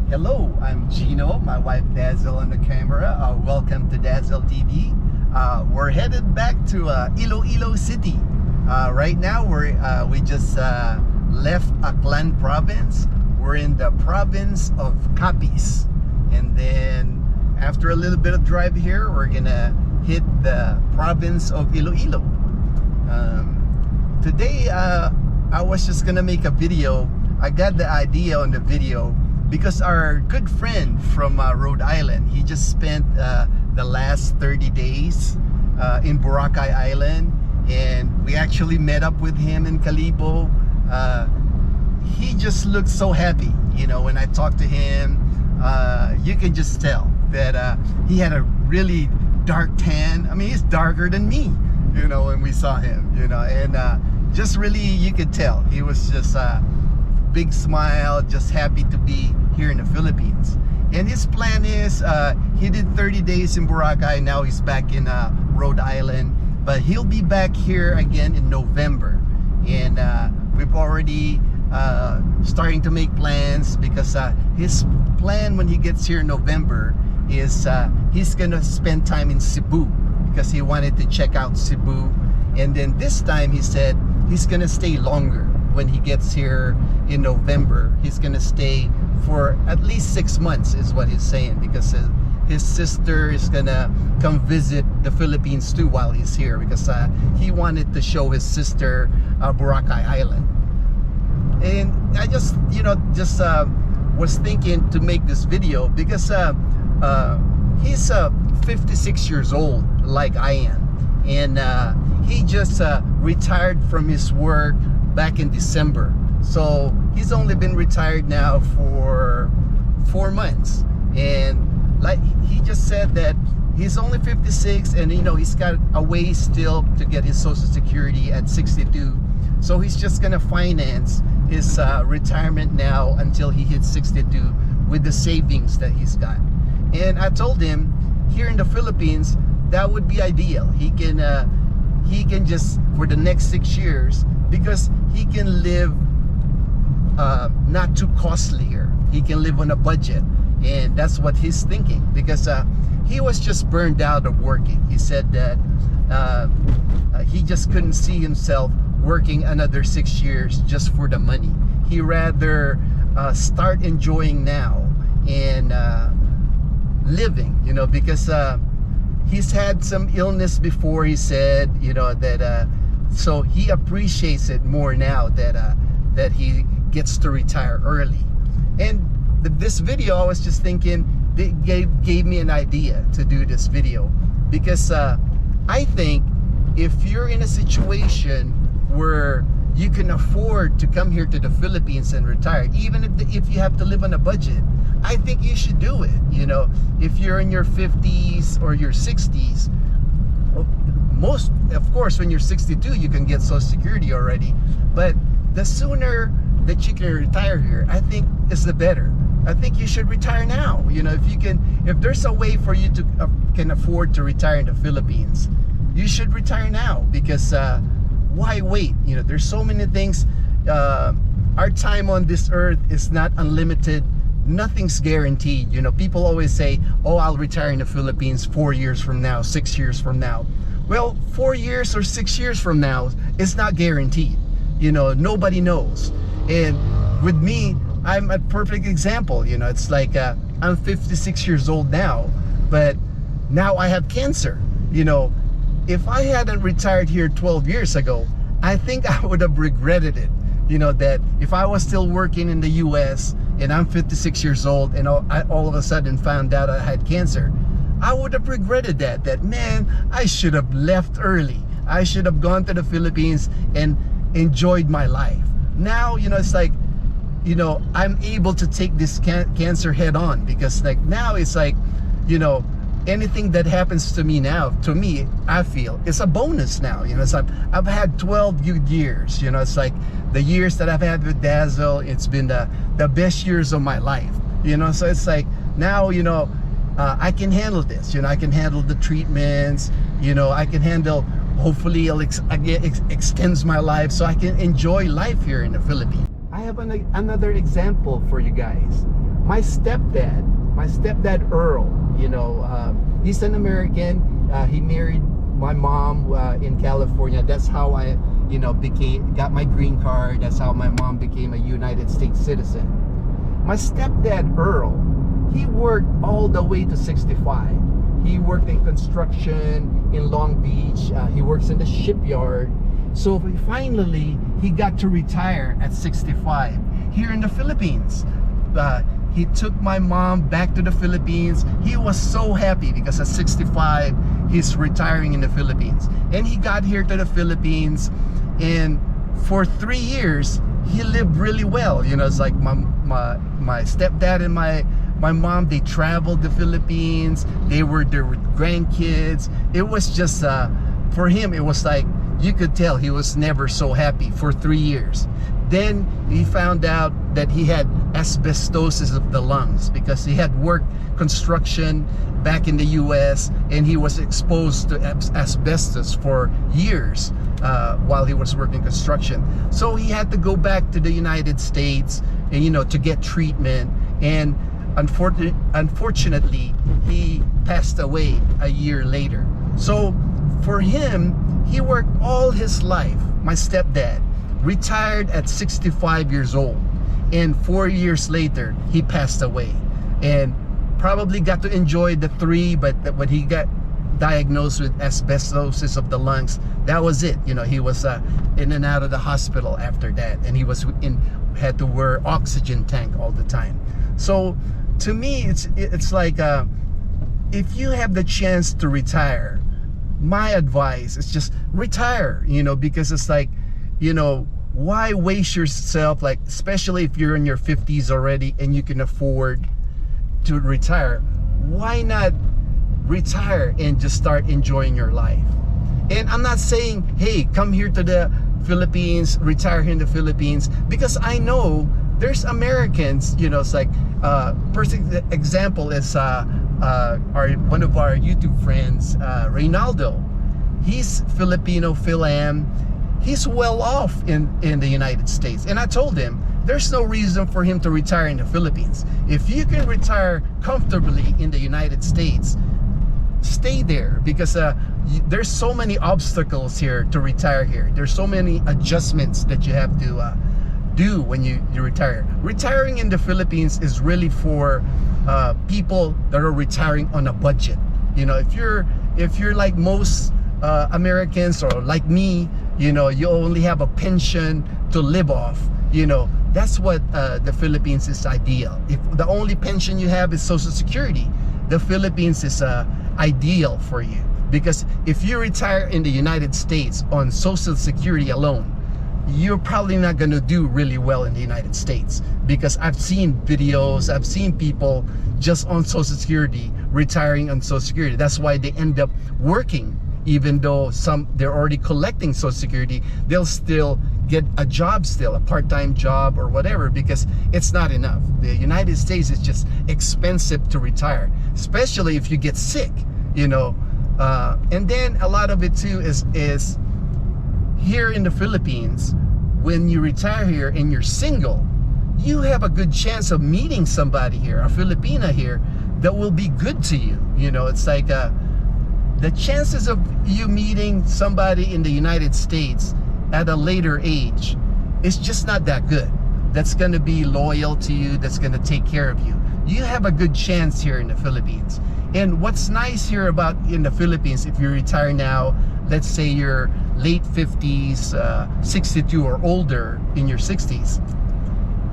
Hello, I'm Gino, my wife Dazzle on the camera. Welcome to Dazzle TV. We're headed back to Iloilo City. Right now, we just left Aklan province. We're in the province of Hobbies. And then after a little bit of drive here, we're gonna hit the province of Iloilo. Today, I was just gonna make a video. I got the idea on the video because our good friend from Rhode Island, he just spent the last 30 days in Boracay Island, and we actually met up with him in Calibo. He just looked so happy, you know. When I talked to him, you can just tell that he had a really dark tan. I mean, he's darker than me, you know, when we saw him, you know, and just really, you could tell he was just big smile, just happy to be here in the Philippines. And his plan is, he did 30 days in Boracay, now he's back in Rhode Island, but he'll be back here again in November. And we've already starting to make plans, because his plan when he gets here in November is he's gonna spend time in Cebu, because he wanted to check out Cebu. And then this time he said he's gonna stay longer. When he gets here in November, he's gonna stay for at least 6 months, is what he's saying, because his sister is gonna come visit the Philippines too while he's here, because he wanted to show his sister Boracay Island. And I just, you know, was thinking to make this video because he's 56 years old like I am, and he just retired from his work back in December. So he's only been retired now for 4 months, and like he just said that he's only 56, and you know, he's got a way still to get his Social Security at 62. So he's just gonna finance his retirement now until he hits 62 with the savings that he's got. And I told him here in the Philippines that would be ideal. He can just, for the next 6 years, because he can live not too costly here. He can live on a budget, and that's what he's thinking, because he was just burned out of working. He said that he just couldn't see himself working another 6 years just for the money. He rather start enjoying now and living, you know, because he's had some illness before. He said, you know, that so he appreciates it more now that he gets to retire early. And this video, I was just thinking, they gave me an idea to do this video, because I think if you're in a situation where you can afford to come here to the Philippines and retire, even if you have to live on a budget, I think you should do it. You know, if you're in your 50s or your 60s, most, of course, when you're 62, you can get Social Security already. But the sooner that you can retire here, I think is the better. I think you should retire now. You know, if there's a way for you to can afford to retire in the Philippines, you should retire now, because why wait? You know, there's so many things. Our time on this earth is not unlimited. Nothing's guaranteed. You know, people always say, oh, I'll retire in the Philippines 4 years from now, 6 years from now. Well, 4 years or 6 years from now, it's not guaranteed. You know, nobody knows. And with me, I'm a perfect example. You know, it's like I'm 56 years old now, but now I have cancer. You know, if I hadn't retired here 12 years ago, I think I would have regretted it. You know, that if I was still working in the US and I'm 56 years old and I all of a sudden found out I had cancer, I would have regretted that man, I should have left early. I should have gone to the Philippines and enjoyed my life. Now, you know, it's like, you know, I'm able to take this cancer head on, because like now it's like, you know, anything that happens to me now, to me, I feel it's a bonus now. You know, it's like I've had 12 good years. You know, it's like the years that I've had with Dazzle, it's been the best years of my life. You know, so it's like now, you know, I can handle this. You know, I can handle the treatments. You know, I can handle, hopefully it extends my life so I can enjoy life here in the Philippines. I have another example for you guys. my stepdad Earl, he's an American. He married my mom in California. That's how I got my green card. That's how my mom became a United States citizen. My stepdad Earl, he worked all the way to 65. He worked in construction in Long Beach. He works in the shipyard. So finally, he got to retire at 65 here in the Philippines. He took my mom back to the Philippines. He was so happy because at 65, he's retiring in the Philippines. And he got here to the Philippines, and for 3 years, he lived really well. It's like my stepdad and my mom, they traveled the Philippines. They were there with grandkids. It was just, for him, it was like, you could tell he was never so happy for 3 years. Then he found out that he had asbestosis of the lungs because he had worked construction back in the US, and he was exposed to asbestos for years while he was working construction. So he had to go back to the United States and, to get treatment. And unfortunately, he passed away a year later. So for him, he worked all his life. My stepdad retired at 65 years old, and 4 years later he passed away, and probably got to enjoy the 3, but when he got diagnosed with asbestosis of the lungs, that was it. He was in and out of the hospital after that, and he had to wear oxygen tank all the time. So to me, it's like if you have the chance to retire, my advice is just retire, because it's like, why waste yourself, like, especially if you're in your 50s already and you can afford to retire. Why not retire and just start enjoying your life? And I'm not saying, hey, come here to the Philippines, retire here in the Philippines, because I know there's Americans, it's like, perfect example is one of our YouTube friends, Reynaldo. He's Filipino, Philam. He's well off in the United States. And I told him, there's no reason for him to retire in the Philippines. If you can retire comfortably in the United States, stay there, because there's so many obstacles here to retire here. There's so many adjustments that you have to do when you retire. Retiring in the Philippines is really for people that are retiring on a budget. If you're like most Americans, or like me, you only have a pension to live off, that's what the Philippines is ideal. If the only pension you have is Social Security, the Philippines is ideal for you. Because if you retire in the United States on Social Security alone, you're probably not going to do really well in the United States, because I've seen videos, I've seen people just on Social Security retiring on Social Security. That's why they end up working, even though they're already collecting Social Security. They'll still get a job, a part-time job or whatever, because it's not enough. The United States is just expensive to retire, especially if you get sick, and then a lot of it too is here in the Philippines. When you retire here and you're single, you have a good chance of meeting somebody here, a Filipina here, that will be good to you. It's like the chances of you meeting somebody in the United States at a later age is just not that good. That's going to be loyal to you, that's going to take care of you. You have a good chance here in the Philippines. And what's nice here about in the Philippines, if you retire now, let's say you're late 50s, 62 or older, in your 60s,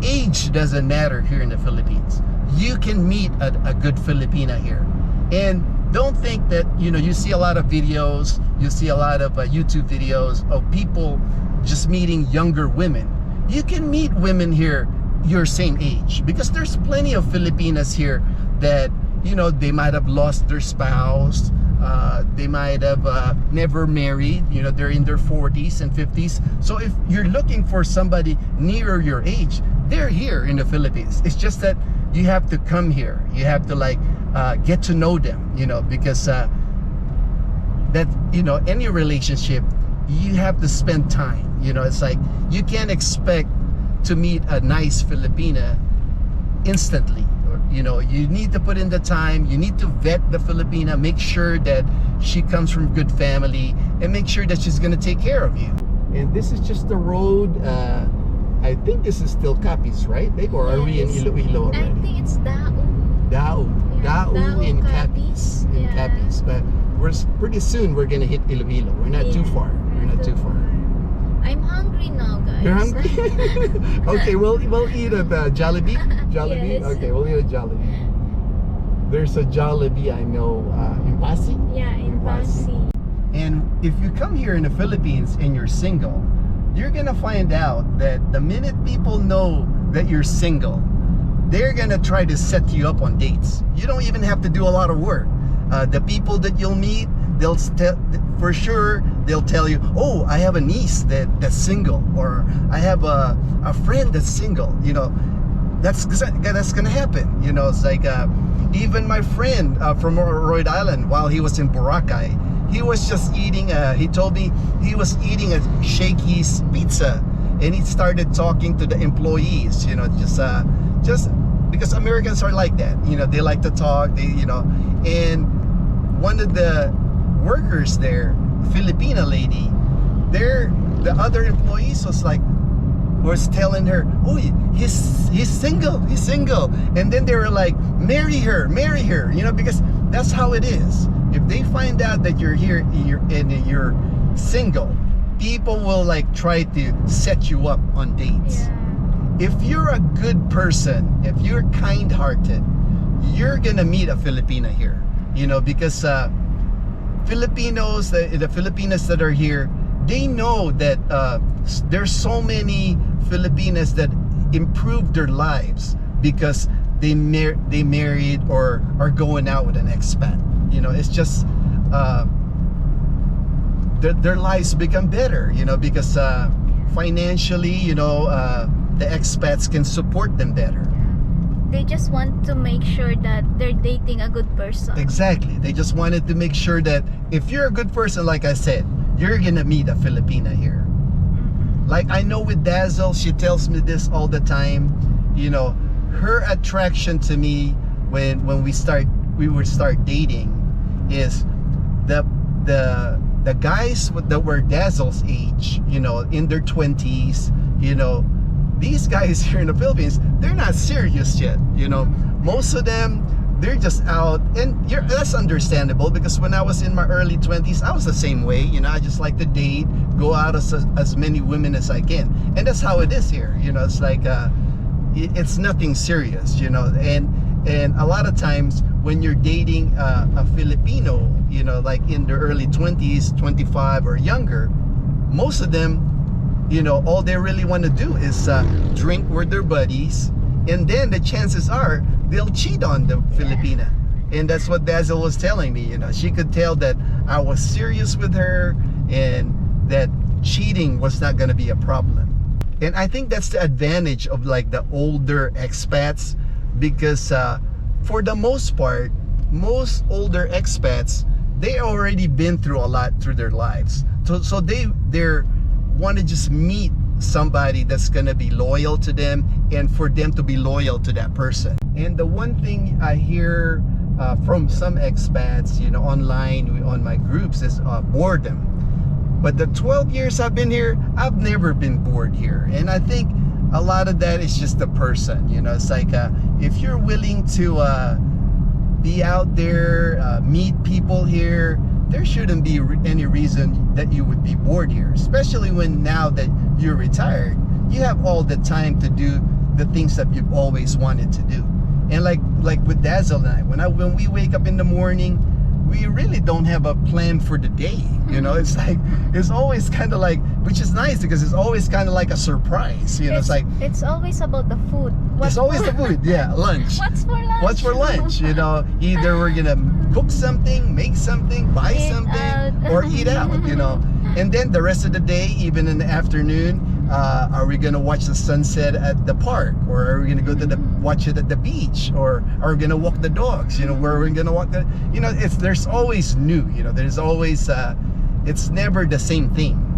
age doesn't matter here in the Philippines. You can meet a good Filipina here. And don't think that, you see a lot of videos, you see a lot of YouTube videos of people just meeting younger women. You can meet women here your same age, because there's plenty of Filipinas here that, they might have lost their spouse, they might have never married, they're in their 40s and 50s. So if you're looking for somebody nearer your age, they're here in the Philippines. It's just that you have to come here. You have to get to know them, because any relationship, you have to spend time. It's like you can't expect to meet a nice Filipina instantly. You know, you need to put in the time. You need to vet the Filipina, make sure that she comes from good family, and make sure that she's gonna take care of you. And this is just the road. I think this is still Capiz, right? Or are we in Iloilo already? I think it's Dao. Dao in Capiz. In Capiz. But pretty soon we're gonna hit Iloilo. We're not too far. We're not too far. I'm hungry now, guys. You're hungry? Okay, we'll eat at Jollibee. Jollibee? Yes. Okay, we'll eat at Jollibee. There's a Jollibee I know in Pasig. Yeah, in Pasig. And if you come here in the Philippines and you're single, you're gonna find out that the minute people know that you're single, they're gonna try to set you up on dates. You don't even have to do a lot of work. The people that you'll meet, for sure they'll tell you, oh, I have a niece that's single, or I have a friend that's single. You know, that's gonna happen. You know, it's like even my friend from Rhode Island, while he was in Boracay, he was just eating he told me he was eating a Shakey's pizza, and he started talking to the employees, you know, just because Americans are like that, you know, they like to talk, and one of the workers there, Filipina lady, the other employees was telling her, oh, he's single, and then they were like, marry her, you know, because that's how it is. If they find out that you're here and you're single, people will like try to set you up on dates. If you're a good person, if you're kind-hearted, you're gonna meet a Filipina here, you know, because Filipinos, the Filipinas that are here, they know that there's so many Filipinas that improved their lives because they married or are going out with an expat. You know, it's just their lives become better, you know, because financially, you know, the expats can support them better. They just want to make sure that they're dating a good person. Exactly. They just wanted to make sure that if you're a good person, like I said, you're gonna meet a Filipina here. Like I know with Dazzle, she tells me this all the time. You know, her attraction to me when we would start dating is the guys that were Dazzle's age, you know, in their 20s, you know, these guys here in the Philippines, they're not serious yet, you know. Most of them, they're just out, and that's understandable because when I was in my early 20s, I was the same way, you know. I just like to date, go out as many women as I can, and that's how it is here, you know. It's like it's nothing serious, you know, and a lot of times when you're dating a Filipino, you know, like in their early 20s, 25 or younger, most of them, you know, all they really want to do is drink with their buddies, and then the chances are they'll cheat on the Filipina. And that's what Dazzle was telling me, you know. She could tell that I was serious with her and that cheating was not going to be a problem. And I think that's the advantage of like the older expats, because for the most part, most older expats, they already been through a lot through their lives. So they're want to just meet somebody that's going to be loyal to them, and for them to be loyal to that person. And the one thing I hear from some expats, you know, online on my groups is boredom. But the 12 years I've been here, I've never been bored here. And I think a lot of that is just the person, you know. It's like if you're willing to be out there, meet people here, there shouldn't be any reason that you would be bored here, especially when now that you're retired, you have all the time to do the things that you've always wanted to do. And like with Dazzle and I, when we wake up in the morning, we really don't have a plan for the day, you know. It's like, it's always kind of like, which is nice because it's always kind of like a surprise, you know. It's like, it's always about the food. It's always the food, yeah, lunch. What's for lunch? What's for lunch, you know. Either we're gonna cook something, make something, buy something, or eat out, you know. And then the rest of the day, even in the afternoon, are we gonna watch the sunset at the park, or are we gonna go to watch it at the beach, or are we gonna walk the dogs, you know, where are we gonna walk the, you know, there's always new, you know, there's always it's never the same thing.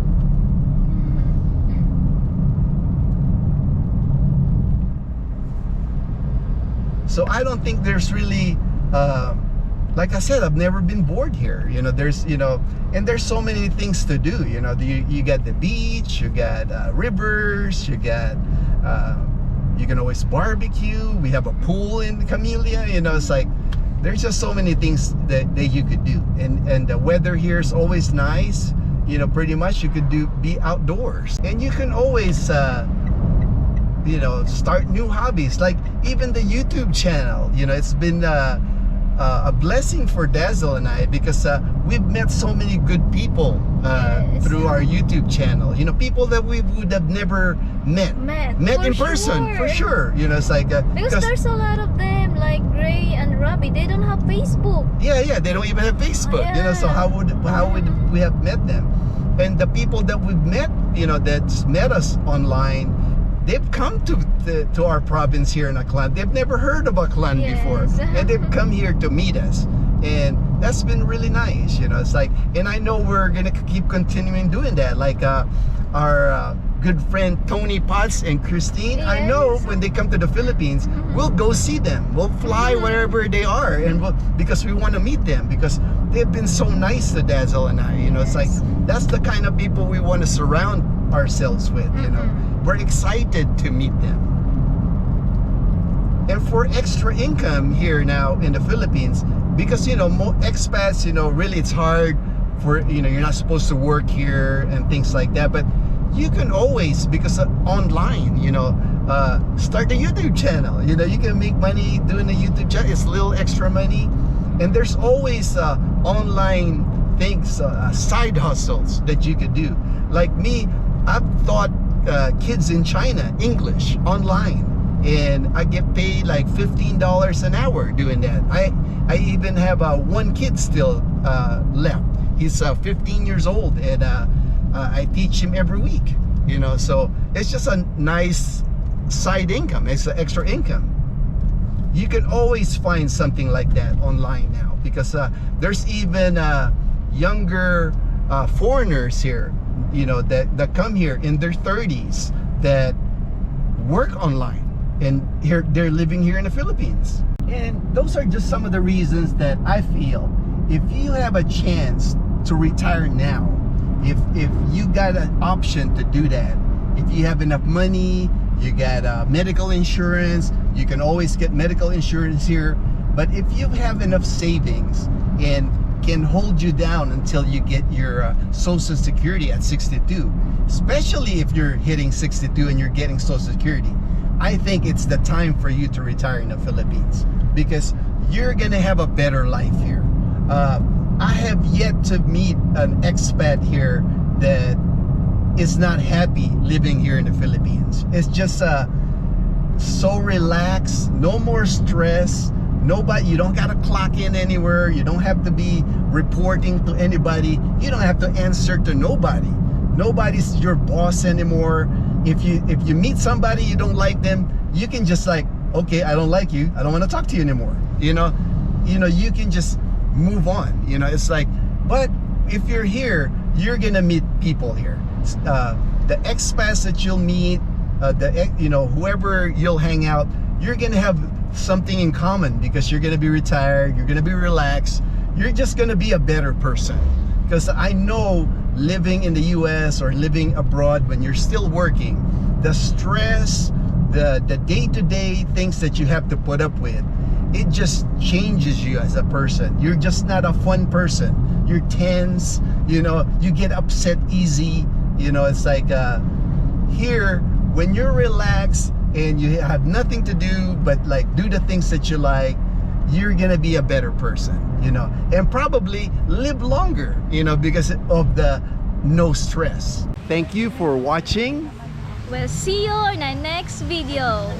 So I don't think there's really like I said, I've never been bored here. You know, there's, you know, and there's so many things to do. You know, you got the beach, you got rivers, you got you can always barbecue. We have a pool in Camellia. You know, it's like there's just so many things that you could do, and the weather here is always nice. You know, pretty much you could be outdoors, and you can always you know, start new hobbies, like even the YouTube channel. You know, it's been a blessing for Dazzle and I, because we've met so many good people Yes. through our YouTube channel. You know, people that we would have never met For in person, sure. for sure. You know, it's like Because there's a lot of them, like Gray and Robbie. They don't have Facebook. yeah, they don't even have Facebook. You know, so Yeah. how would we have met them? And the people that we've met, you know, that's met us online, they've come to our province here in Aklan. They've never heard of Aklan Yes. before, and they've come here to meet us, and that's been really nice. You know, it's like, and I know we're gonna keep continuing doing that. Like our good friend Tony Potts and Christine. I know Yes. when they come to the Philippines, we'll go see them. We'll fly wherever they are, and because we want to meet them, because they've been so nice to Dazzle and I. You know, it's like that's the kind of people we want to surround ourselves with. You know, we're excited to meet them. And for extra income here now in the Philippines, because you know, expats, you know, really it's hard for, you know, you're not supposed to work here and things like that, but you can always, because online, you know, start a YouTube channel. You know, you can make money doing a YouTube channel. It's a little extra money, and there's always online things, side hustles that you could do. Like me, I've taught kids in China English online, and I get paid like $15 an hour doing that. I even have one kid still left. He's 15 years old, and I teach him every week. You know, so it's just a nice side income. It's an extra income. You can always find something like that online now, because there's even younger foreigners here, you know, that come here in their 30s that work online, and here they're living here in the Philippines. And those are just some of the reasons that I feel, if you have a chance to retire now, if you got an option to do that, if you have enough money, you got medical insurance, you can always get medical insurance here. But if you have enough savings and can hold you down until you get your Social Security at 62, especially if you're hitting 62 and you're getting Social Security, I think it's the time for you to retire in the Philippines, because you're gonna have a better life here. I have yet to meet an expat here that is not happy living here in the Philippines. It's just so relaxed, no more stress. Nobody, you don't gotta clock in anywhere. You don't have to be reporting to anybody. You don't have to answer to nobody. Nobody's your boss anymore. If you meet somebody you don't like them, you can just like, okay, I don't like you. I don't want to talk to you anymore. You know, you can just move on. You know, it's like, but if you're here, you're gonna meet people here. The expats that you'll meet, you know, whoever you'll hang out, you're gonna have something in common, because you're gonna be retired, you're gonna be relaxed, you're just gonna be a better person. Because I know living in the US or living abroad, when you're still working, the stress, the day-to-day things that you have to put up with, it just changes you as a person. You're just not a fun person. You're tense, you know, you get upset easy. You know, it's like here, when you're relaxed and you have nothing to do but like do the things that you like, you're gonna be a better person, you know, and probably live longer, you know, because of the no stress. Thank you for watching. We'll see you in our next video.